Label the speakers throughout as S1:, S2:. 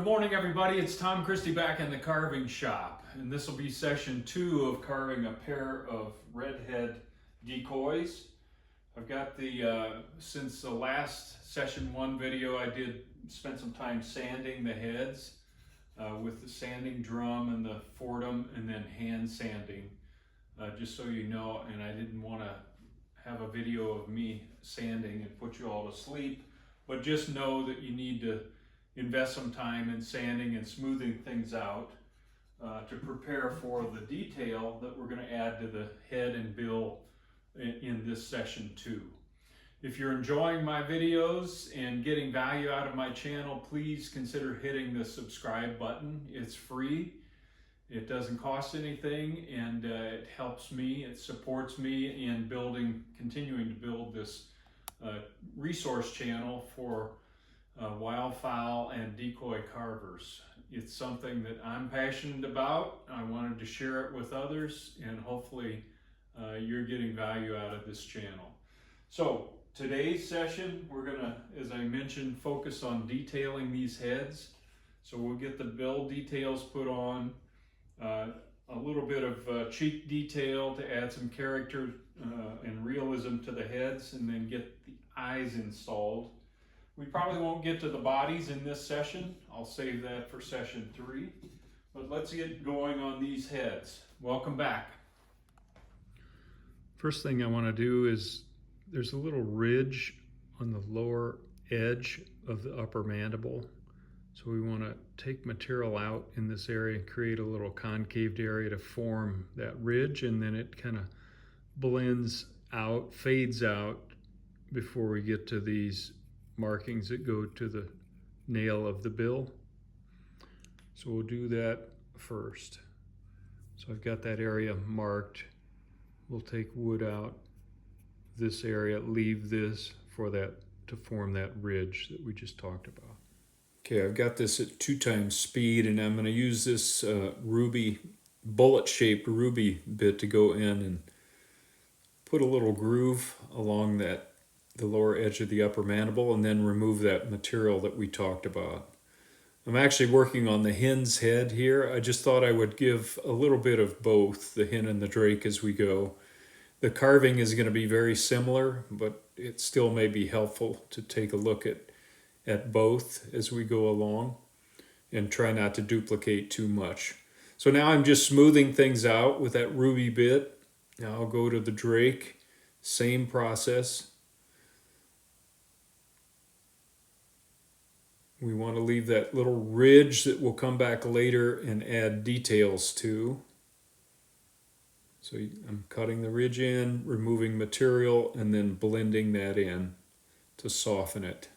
S1: Good morning, everybody. It's Tom Christie back in the carving shop, and this will be session 2 of carving a pair of Redhead decoys. I've got since the last session 1 video, I did spend some time sanding the heads with the sanding drum and the Fordham, and then hand sanding, just so you know. And I didn't want to have a video of me sanding and put you all to sleep, but just know that you need to invest some time in sanding and smoothing things out to prepare for the detail that we're going to add to the head and bill in this session 2. If you're enjoying my videos and getting value out of my channel, please consider hitting the subscribe button. It's free. It doesn't cost anything, and it helps me, it supports me in continuing to build this resource channel for wildfowl and decoy carvers. It's something that I'm passionate about. I wanted to share it with others, and hopefully you're getting value out of this channel. So today's session, we're gonna, as I mentioned, focus on detailing these heads. So we'll get the bill details put on, a little bit of cheek detail to add some character and realism to the heads, and then get the eyes installed. We probably won't get to the bodies in this session. I'll save that for session 3. But let's get going on these heads. Welcome back. First thing I want to do is, there's a little ridge on the lower edge of the upper mandible. So we want to take material out in this area and create a little concaved area to form that ridge, and then it kind of blends out, fades out before we get to these markings that go to the nail of the bill. So we'll do that first. So I've got that area marked. We'll take wood out this area, leave this for that to form that ridge that we just talked about. Okay, I've got this at 2 times speed, and I'm going to use this ruby, bullet-shaped ruby bit to go in and put a little groove along the lower edge of the upper mandible, and then remove that material that we talked about. I'm actually working on the hen's head here. I just thought I would give a little bit of both, the hen and the drake, as we go. The carving is going to be very similar, but it still may be helpful to take a look at both as we go along and try not to duplicate too much. So now I'm just smoothing things out with that ruby bit. Now I'll go to the drake, same process. We want to leave that little ridge that we'll come back later and add details to. So I'm cutting the ridge in, removing material, and then blending that in to soften it.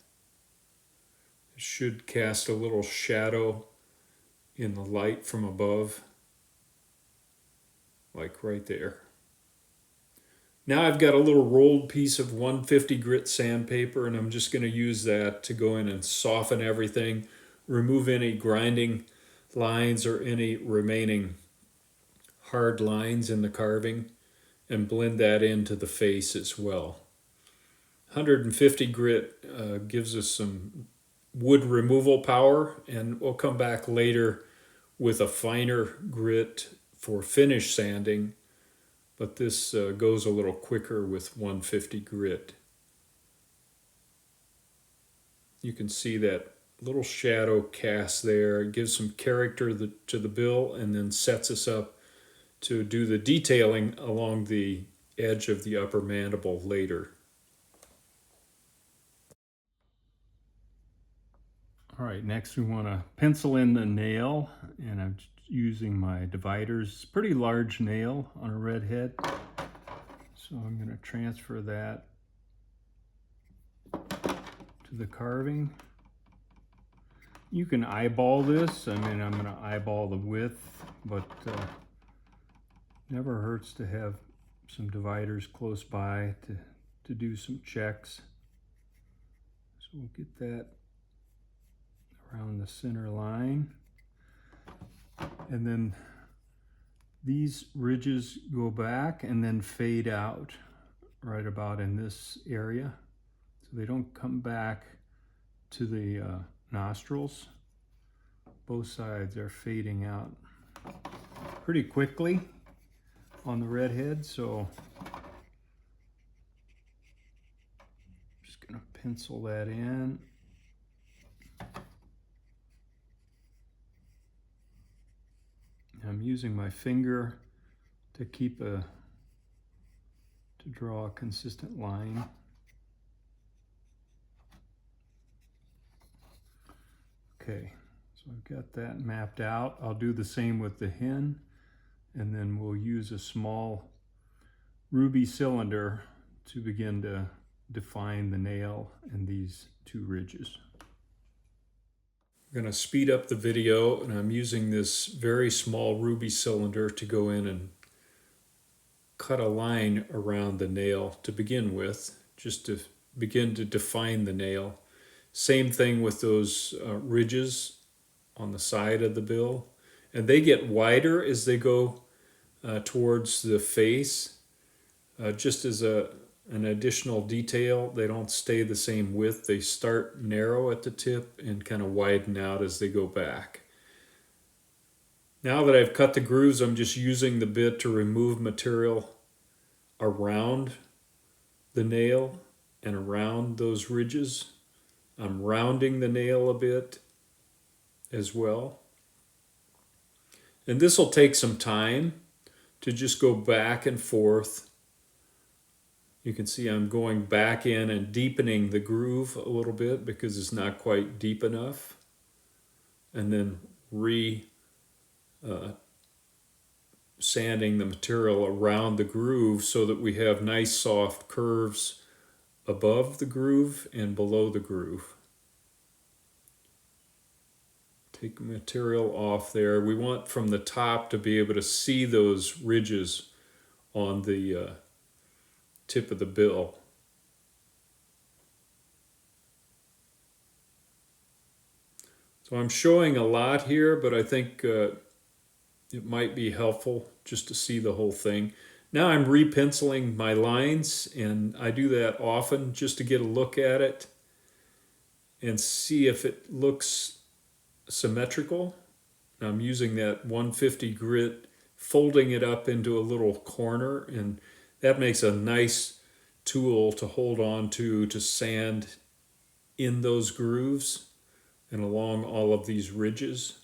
S1: It should cast a little shadow in the light from above, like right there. Now I've got a little rolled piece of 150 grit sandpaper, and I'm just going to use that to go in and soften everything, remove any grinding lines or any remaining hard lines in the carving, and blend that into the face as well. 150 grit gives us some wood removal power, and we'll come back later with a finer grit for finish sanding. But this goes a little quicker with 150 grit. You can see that little shadow cast there. It gives some character to the bill, and then sets us up to do the detailing along the edge of the upper mandible later. All right, next we want to pencil in the nail, and I'm using my dividers. It's a pretty large nail on a redhead, so I'm going to transfer that to the carving. You can eyeball this. I mean, I'm going to eyeball the width, but never hurts to have some dividers close by to do some checks. So we'll get that around the center line. And then these ridges go back and then fade out right about in this area. So they don't come back to the nostrils. Both sides are fading out pretty quickly on the redhead, so I'm just gonna pencil that in. I'm using my finger to draw a consistent line. Okay, so I've got that mapped out. I'll do the same with the hen, and then we'll use a small ruby cylinder to begin to define the nail and these two ridges. I'm going to speed up the video, and I'm using this very small ruby cylinder to go in and cut a line around the nail to begin with, just to begin to define the nail. Same thing with those ridges on the side of the bill, and they get wider as they go towards the face. Just as an additional detail, they don't stay the same width. They start narrow at the tip and kind of widen out as they go back. Now that I've cut the grooves, I'm just using the bit to remove material around the nail and around those ridges. I'm rounding the nail a bit as well. And this will take some time to just go back and forth. You can see I'm going back in and deepening the groove a little bit because it's not quite deep enough. And then sanding the material around the groove so that we have nice soft curves above the groove and below the groove. Take material off there. We want from the top to be able to see those ridges on the tip of the bill. So I'm showing a lot here, but I think it might be helpful just to see the whole thing. Now I'm repenciling my lines, and I do that often just to get a look at it and see if it looks symmetrical. I'm using that 150 grit, folding it up into a little corner, and that makes a nice tool to hold on to sand in those grooves and along all of these ridges.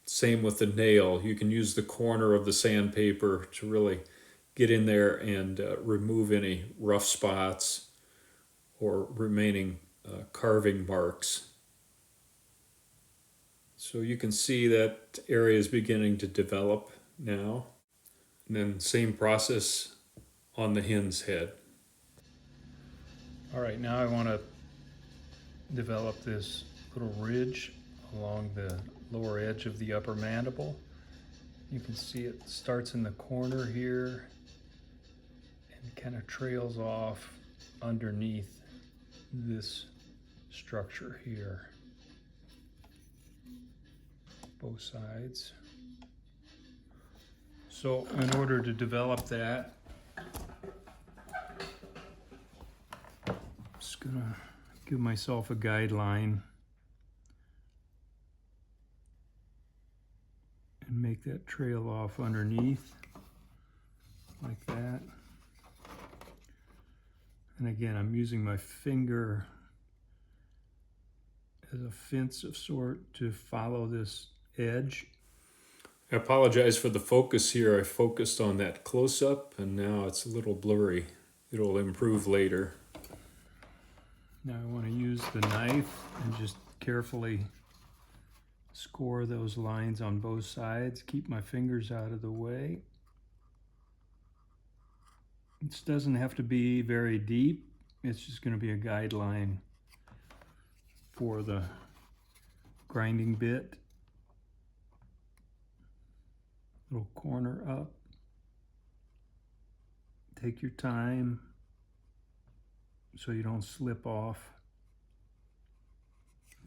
S1: Same with the nail. You can use the corner of the sandpaper to really get in there and remove any rough spots or remaining carving marks. So you can see that area is beginning to develop now. And then same process on the hen's head. All right, now I want to develop this little ridge along the lower edge of the upper mandible. You can see it starts in the corner here and kind of trails off underneath this structure here. Both sides. So in order to develop that, I'm just gonna give myself a guideline and make that trail off underneath like that. And again, I'm using my finger as a fence of sort to follow this edge. I apologize for the focus here. I focused on that close-up and now it's a little blurry. It'll improve later. Now I want to use the knife and just carefully score those lines on both sides. Keep my fingers out of the way. This doesn't have to be very deep. It's just going to be a guideline for the grinding bit. Little corner up. Take your time so you don't slip off.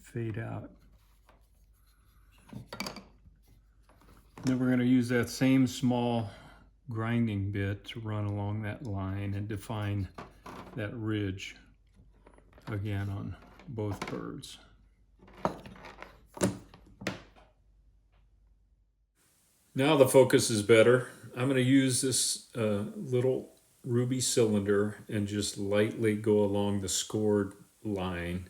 S1: Fade out. Then we're going to use that same small grinding bit to run along that line and define that ridge again on both birds. Now the focus is better. I'm going to use this little ruby cylinder and just lightly go along the scored line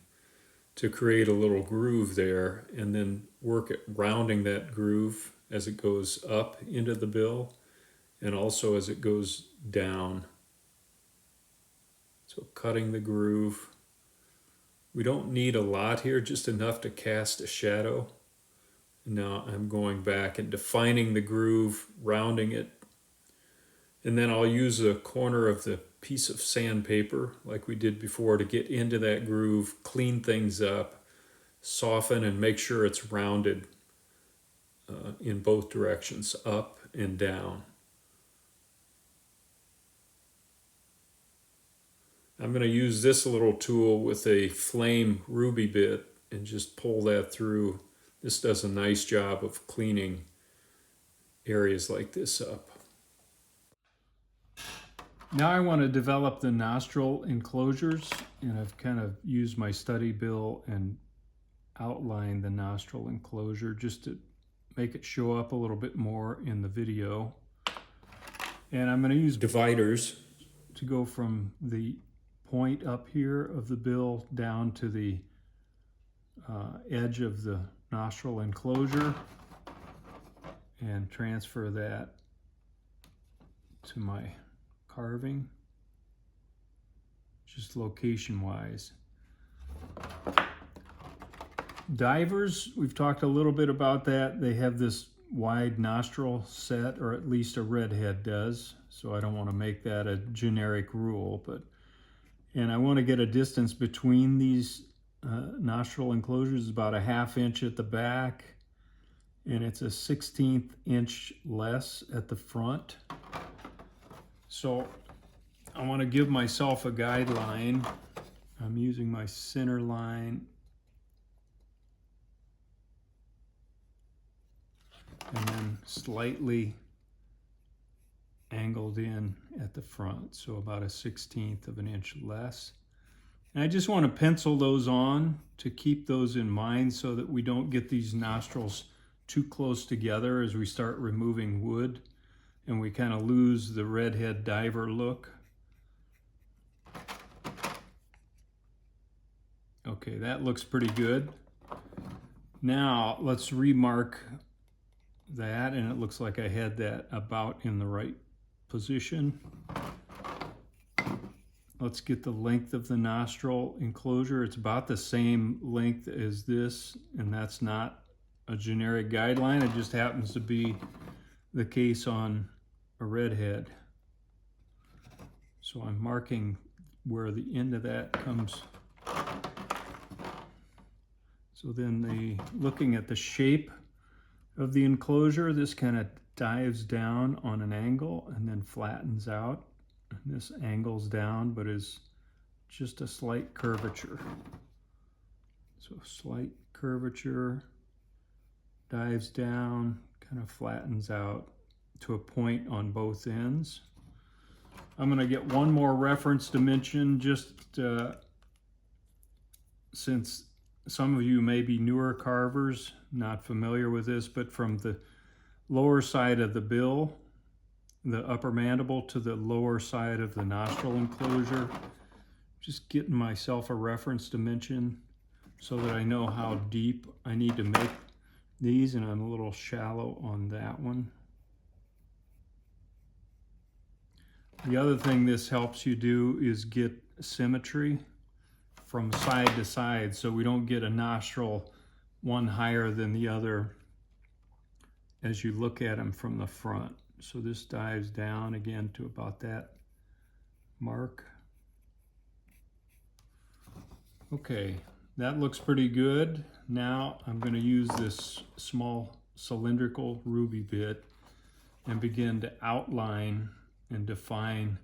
S1: to create a little groove there, and then work at rounding that groove as it goes up into the bill and also as it goes down. So cutting the groove. We don't need a lot here, just enough to cast a shadow. Now I'm going back and defining the groove, rounding it, and then I'll use a corner of the piece of sandpaper like we did before to get into that groove, clean things up, soften and make sure it's rounded in both directions, up and down. I'm going to use this little tool with a flame ruby bit and just pull that through. This does a nice job of cleaning areas like this up. Now I want to develop the nostril enclosures, and I've kind of used my study bill and outlined the nostril enclosure just to make it show up a little bit more in the video. And I'm going to use dividers to go from the point up here of the bill down to the edge of the nostril enclosure and transfer that to my carving, just location wise. Divers, we've talked a little bit about that. They have this wide nostril set, or at least a redhead does, so I don't want to make that a generic rule, and I want to get a distance between these nostril enclosures, about a 1/2 inch at the back, and it's a 1/16 inch less at the front. So I want to give myself a guideline. I'm using my center line and then slightly angled in at the front, so about a 1/16 of an inch less. And I just want to pencil those on to keep those in mind so that we don't get these nostrils too close together as we start removing wood and we kind of lose the redhead diver look. Okay, that looks pretty good. Now let's remark that, and it looks like I had that about in the right position. Let's get the length of the nostril enclosure. It's about the same length as this, and that's not a generic guideline. It just happens to be the case on a redhead. So I'm marking where the end of that comes. So then looking at the shape of the enclosure, this kind of dives down on an angle and then flattens out. And this angles down, but is just a slight curvature. So slight curvature, dives down, kind of flattens out to a point on both ends. I'm going to get one more reference dimension, just since some of you may be newer carvers, not familiar with this, but from the lower side of the bill, the upper mandible, to the lower side of the nostril enclosure, just getting myself a reference dimension so that I know how deep I need to make these, and I'm a little shallow on that one. The other thing this helps you do is get symmetry from side to side, so we don't get a nostril one higher than the other as you look at them from the front. So this dives down again to about that mark. Okay, that looks pretty good. Now I'm going to use this small cylindrical ruby bit and begin to outline and define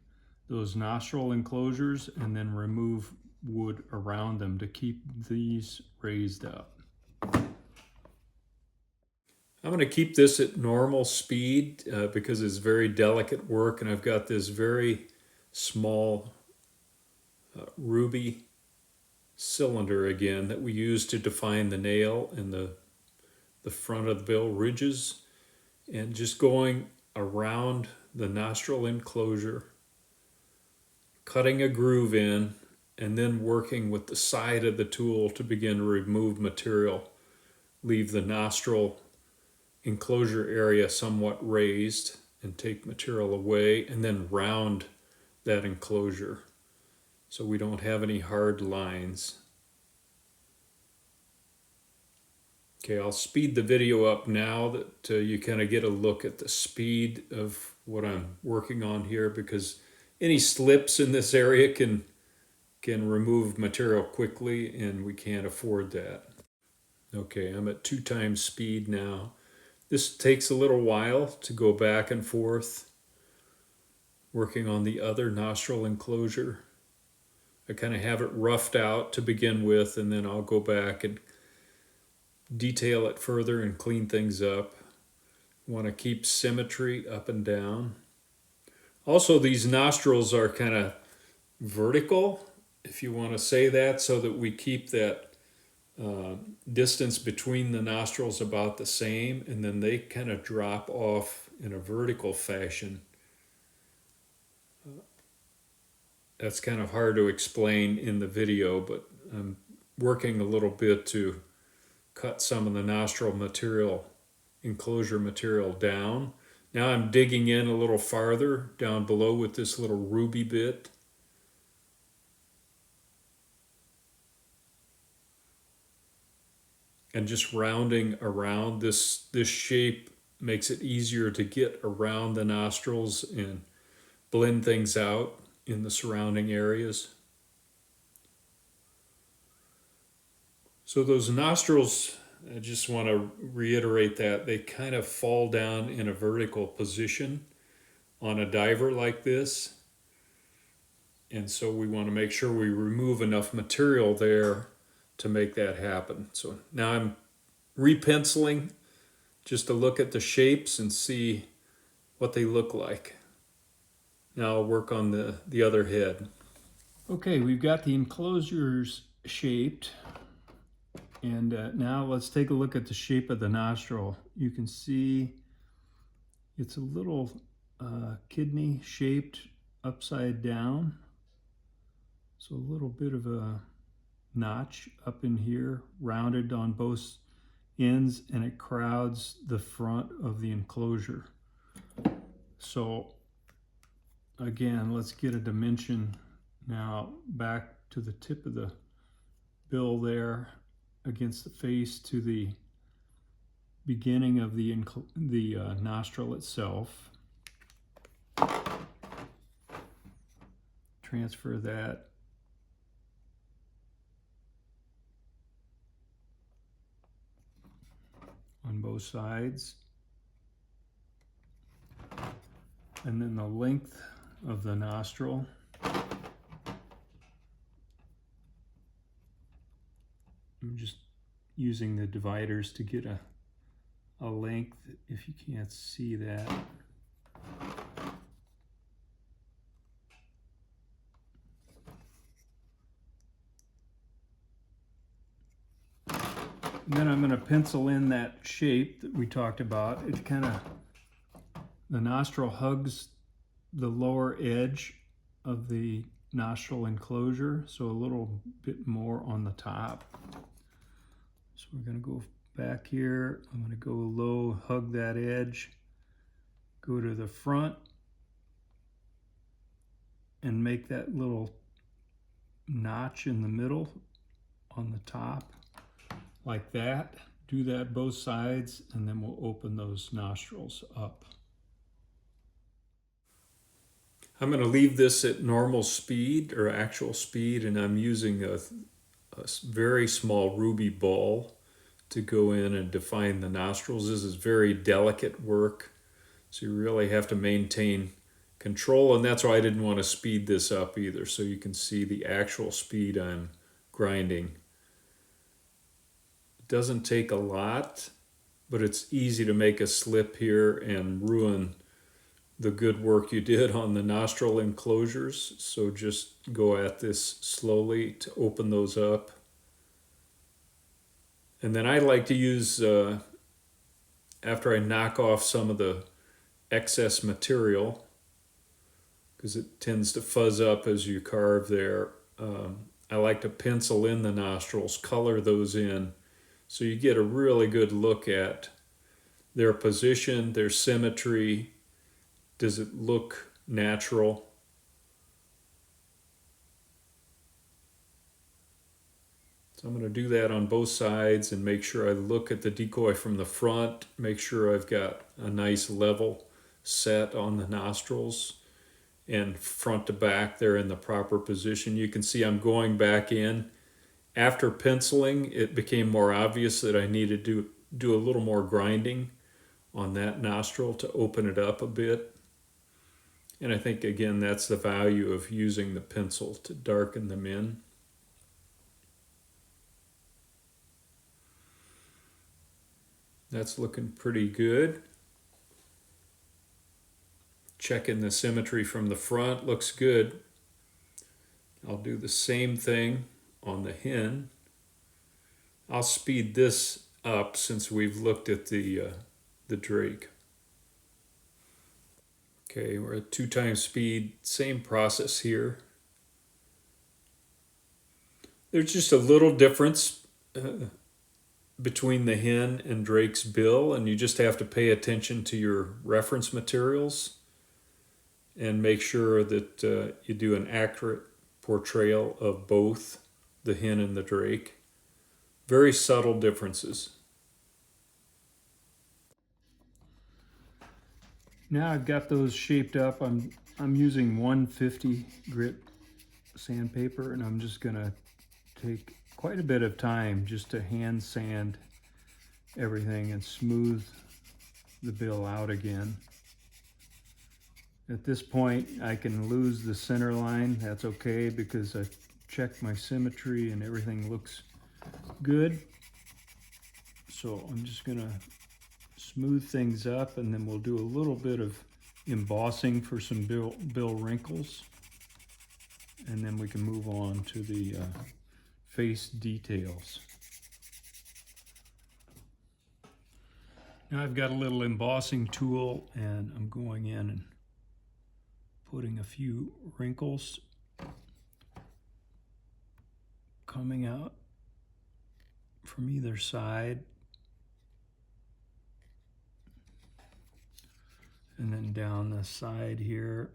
S1: those nostril enclosures, and then remove wood around them to keep these raised up. I'm going to keep this at normal speed because it's very delicate work, and I've got this very small ruby cylinder again that we use to define the nail and the front of the bill ridges, and just going around the nostril enclosure, cutting a groove in, and then working with the side of the tool to begin to remove material. Leave the nostril enclosure area somewhat raised and take material away, and then round that enclosure so we don't have any hard lines. Okay, I'll speed the video up now that you kind of get a look at the speed of what I'm working on here, because any slips in this area can remove material quickly, and we can't afford that. Okay, I'm at 2 times speed now. This takes a little while to go back and forth, working on the other nostril enclosure. I kind of have it roughed out to begin with, and then I'll go back and detail it further and clean things up. Want to keep symmetry up and down. Also, these nostrils are kind of vertical, if you want to say that, so that we keep that distance between the nostrils about the same, and then they kind of drop off in a vertical fashion. That's kind of hard to explain in the video, but I'm working a little bit to cut some of the nostril material, enclosure material down. Now I'm digging in a little farther down below with this little ruby bit. And just rounding around this shape makes it easier to get around the nostrils and blend things out in the surrounding areas. So those nostrils, I just want to reiterate that they kind of fall down in a vertical position on a diver like this. And so we want to make sure we remove enough material there to make that happen. So now I'm repenciling just to look at the shapes and see what they look like. Now I'll work on the other head. Okay, we've got the enclosures shaped, and now let's take a look at the shape of the nostril. You can see it's a little kidney shaped upside down, so a little bit of a notch up in here, rounded on both ends, and it crowds the front of the enclosure. So again, let's get a dimension now back to the tip of the bill there against the face to the beginning of the nostril itself. Transfer that on both sides. And then the length of the nostril. I'm just using the dividers to get a length if you can't see that. And then I'm going to pencil in that shape that we talked about. It kind of, the nostril hugs the lower edge of the nostril enclosure, so a little bit more on the top. So we're going to go back here. I'm going to go low, hug that edge, go to the front, and make that little notch in the middle on the top. Like that. Do that both sides, and then we'll open those nostrils up. I'm going to leave this at normal speed or actual speed, and I'm using a very small ruby ball to go in and define the nostrils. This is very delicate work, so you really have to maintain control, and that's why I didn't want to speed this up either, so you can see the actual speed I'm grinding. Doesn't take a lot, but it's easy to make a slip here and ruin the good work you did on the nostril enclosures. So just go at this slowly to open those up. And then I like to use, after I knock off some of the excess material, because it tends to fuzz up as you carve there, I like to pencil in the nostrils, color those in, so you get a really good look at their position, their symmetry. Does it look natural? So I'm going to do that on both sides and make sure I look at the decoy from the front, make sure I've got a nice level set on the nostrils, and front to back they're in the proper position. You can see I'm going back in. After penciling, it became more obvious that I needed to do a little more grinding on that nostril to open it up a bit. And I think, again, that's the value of using the pencil to darken them in. That's looking pretty good. Checking the symmetry from the front, looks good. I'll do the same thing on the hen. I'll speed this up since we've looked at the drake. Okay, we're at 2 times speed, same process here. There's just a little difference between the hen and drake's bill, and you just have to pay attention to your reference materials and make sure that you do an accurate portrayal of both the hen and the drake. Very subtle differences. Now I've got those shaped up. I'm using 150 grit sandpaper, and I'm just gonna take quite a bit of time just to hand sand everything and smooth the bill out again. At this point, I can lose the center line. That's okay, because I've checked my symmetry and everything looks good. So I'm just gonna smooth things up, and then we'll do a little bit of embossing for some bill wrinkles, and then we can move on to the face details. Now I've got a little embossing tool, and I'm going in and putting a few wrinkles coming out from either side, and then down the side here.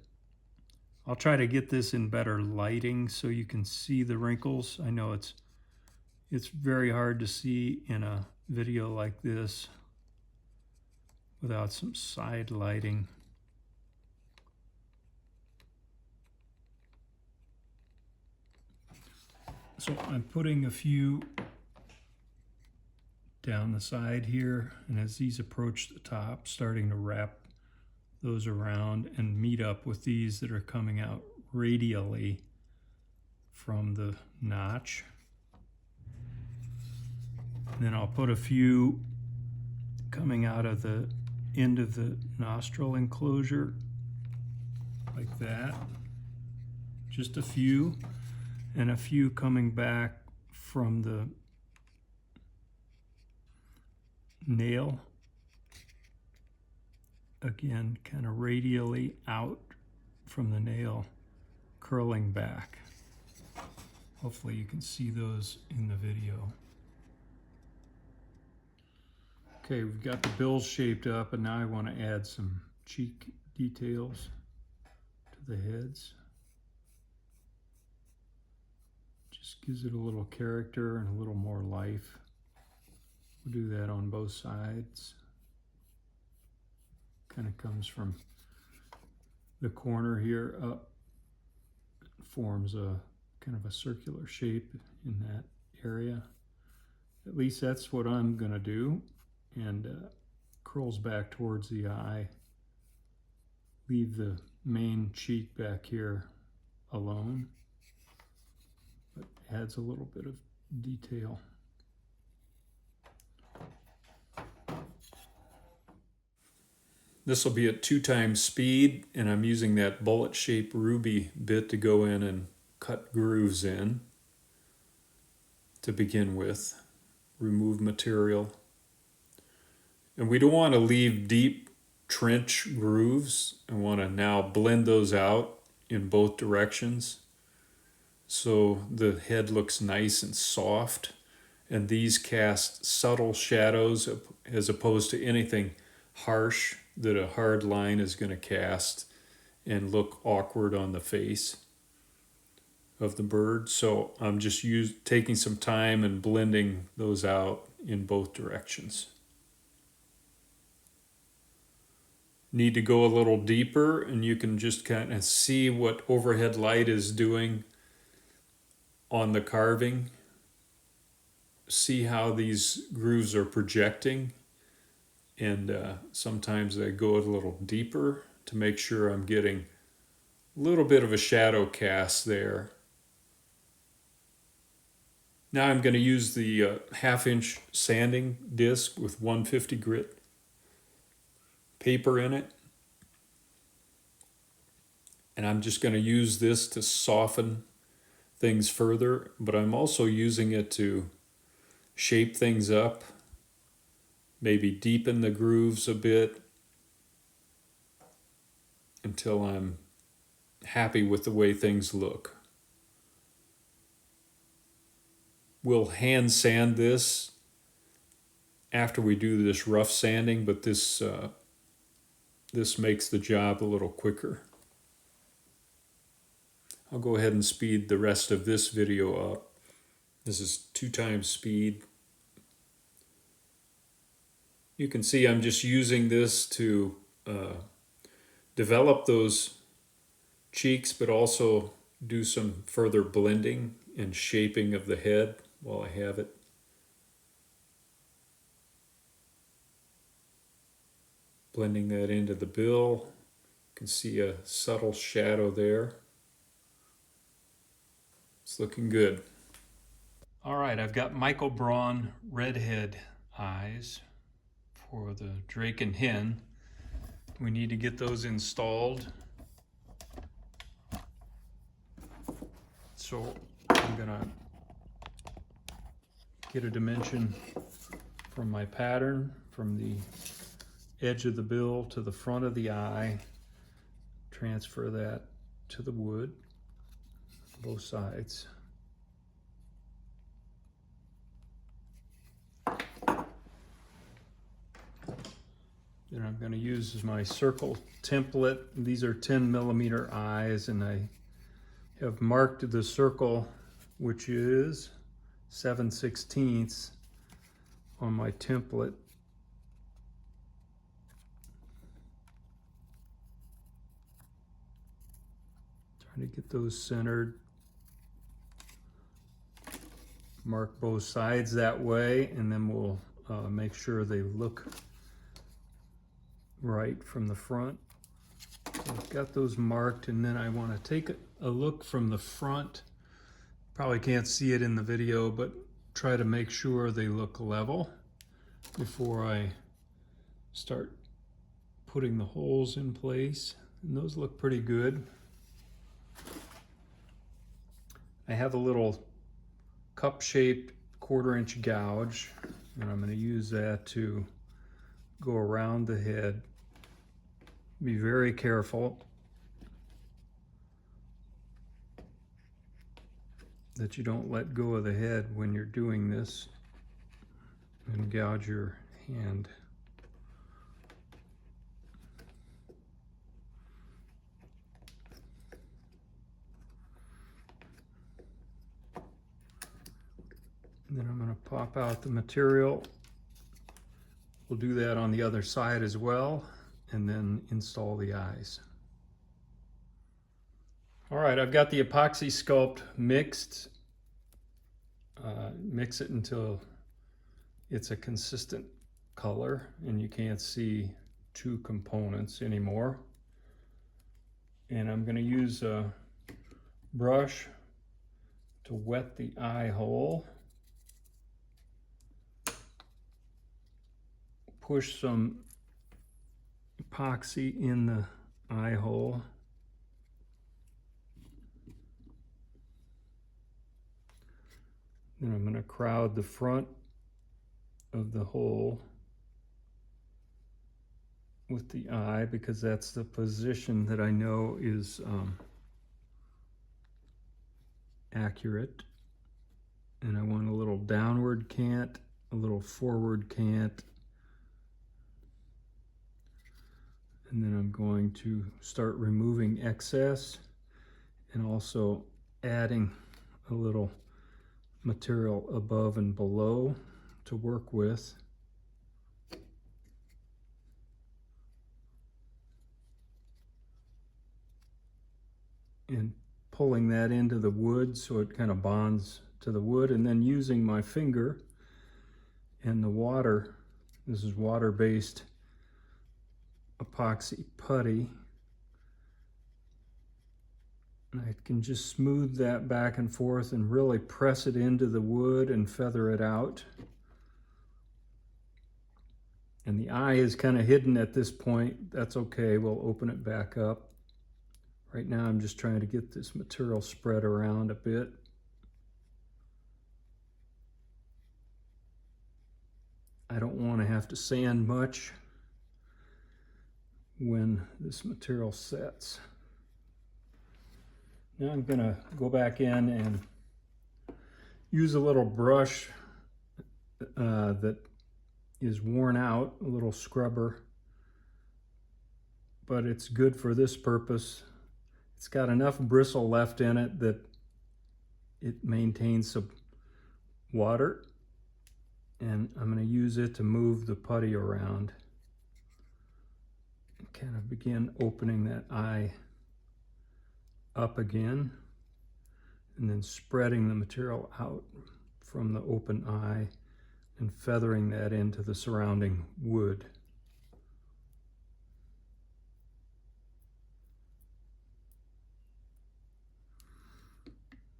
S1: I'll try to get this in better lighting so you can see the wrinkles. I know it's very hard to see in a video like this without some side lighting. So I'm putting a few down the side here, and as these approach the top, starting to wrap those around and meet up with these that are coming out radially from the notch. And then I'll put a few coming out of the end of the nostril enclosure like that, just a few, and a few coming back from the nail, again kind of radially out from the nail, curling back. Hopefully you can see those in the video. Okay, we've got the bills shaped up, and now I want to add some cheek details to the heads. Just gives it a little character and a little more life. We'll do that on both sides. Kind of comes from the corner here up, forms a kind of a circular shape in that area. At least that's what I'm gonna do, and curls back towards the eye. Leave the main cheek back here alone, but adds a little bit of detail. This will be at 2 times speed, and I'm using that bullet-shaped ruby bit to go in and cut grooves in to begin with. Remove material. And we don't want to leave deep trench grooves. I want to now blend those out in both directions so the head looks nice and soft. And these cast subtle shadows as opposed to anything harsh that a hard line is going to cast and look awkward on the face of the bird. So I'm just taking some time and blending those out in both directions. Need to go a little deeper, and you can just kind of see what overhead light is doing on the carving. See how these grooves are projecting, and sometimes I go a little deeper to make sure I'm getting a little bit of a shadow cast there. Now I'm going to use the 1/2-inch sanding disc with 150 grit paper in it. And I'm just going to use this to soften things further, but I'm also using it to shape things up, maybe deepen the grooves a bit until I'm happy with the way things look. We'll hand sand this after we do this rough sanding, but this makes the job a little quicker. I'll go ahead and speed the rest of this video up. This is 2 times speed. You can see I'm just using this to develop those cheeks, but also do some further blending and shaping of the head while I have it. Blending that into the bill. You can see a subtle shadow there. It's looking good. All right, I've got Michael Braun redhead eyes for the drake and hen. We need to get those installed. So I'm gonna get a dimension from my pattern, from the edge of the bill to the front of the eye, transfer that to the wood, both sides. Then I'm going to use my circle template. These are 10mm eyes, and I have marked the circle, which is 7/16 on my template. Trying to get those centered. Mark both sides that way, and then we'll make sure they look right from the front. So I've got those marked, and then I want to take a look from the front. Probably can't see it in the video, but try to make sure they look level before I start putting the holes in place. And those look pretty good. I have a little cup-shaped 1/4-inch gouge, and I'm going to use that to go around the head. Be very careful that you don't let go of the head when you're doing this and gouge your hand. And then I'm going to pop out the material. We'll do that on the other side as well, and then install the eyes. All right, I've got the epoxy sculpt mixed. Mix it until it's a consistent color and you can't see 2 components anymore. And I'm going to use a brush to wet the eye hole. Push some
S2: epoxy in the eye hole. Then I'm going to crowd the front of the hole with the eye, because that's the position that I know is accurate. And I want a little downward cant, a little forward cant. And then I'm going to start removing excess and also adding a little material above and below to work with. And pulling that into the wood so it kind of bonds to the wood, and then using my finger and the water. This is water-based epoxy putty. And I can just smooth that back and forth and really press it into the wood and feather it out. And the eye is kind of hidden at this point. That's okay, we'll open it back up. Right now I'm just trying to get this material spread around a bit. I don't want to have to sand much when this material sets. Now I'm going to go back in and use a little brush that is worn out, a little scrubber, but it's good for this purpose. It's got enough bristle left in it that it maintains some water, and I'm going to use it to move the putty around and kind of begin opening that eye up again, and then spreading the material out from the open eye and feathering that into the surrounding wood.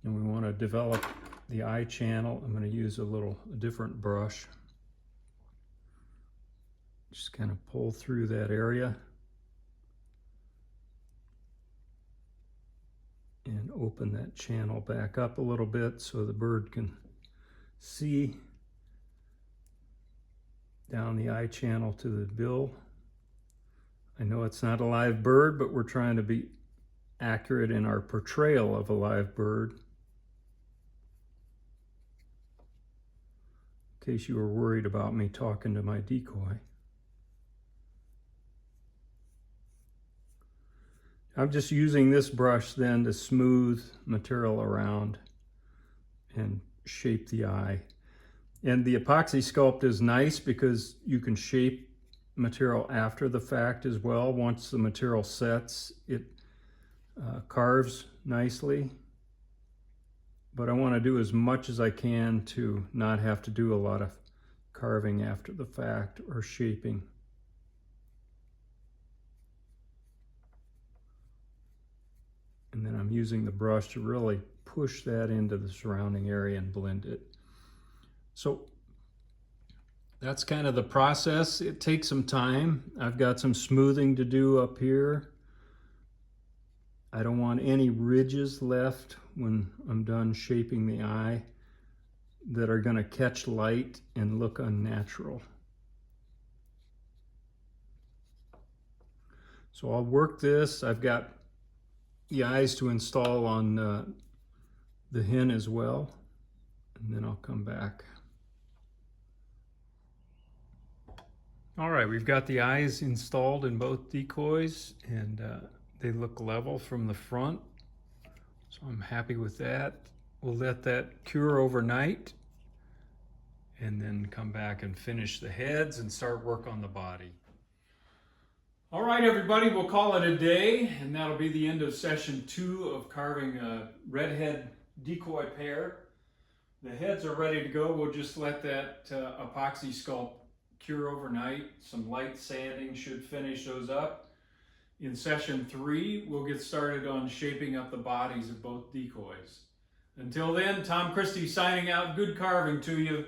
S2: And we want to develop the eye channel. I'm going to use a different brush. Just kind of pull through that area and open that channel back up a little bit so the bird can see down the eye channel to the bill. I know it's not a live bird, but we're trying to be accurate in our portrayal of a live bird. In case you were worried about me talking to my decoy. I'm just using this brush then to smooth material around and shape the eye. And the epoxy sculpt is nice because you can shape material after the fact as well. Once the material sets, it carves nicely. But I want to do as much as I can to not have to do a lot of carving after the fact or shaping. And then I'm using the brush to really push that into the surrounding area and blend it. So that's kind of the process. It takes some time. I've got some smoothing to do up here. I don't want any ridges left when I'm done shaping the eye that are going to catch light and look unnatural. So I'll work this. I've got the eyes to install on the hen as well, and then I'll come back. All right, we've got the eyes installed in both decoys, and they look level from the front, so I'm happy with that. We'll let that cure overnight and then come back and finish the heads and start work on the body. All right, everybody, we'll call it a day, and that'll be the end of session 2 of carving a Redhead Decoy Pair. The heads are ready to go. We'll just let that epoxy sculpt cure overnight. Some light sanding should finish those up. In session 3, we'll get started on shaping up the bodies of both decoys. Until then, Tom Christie signing out. Good carving to you.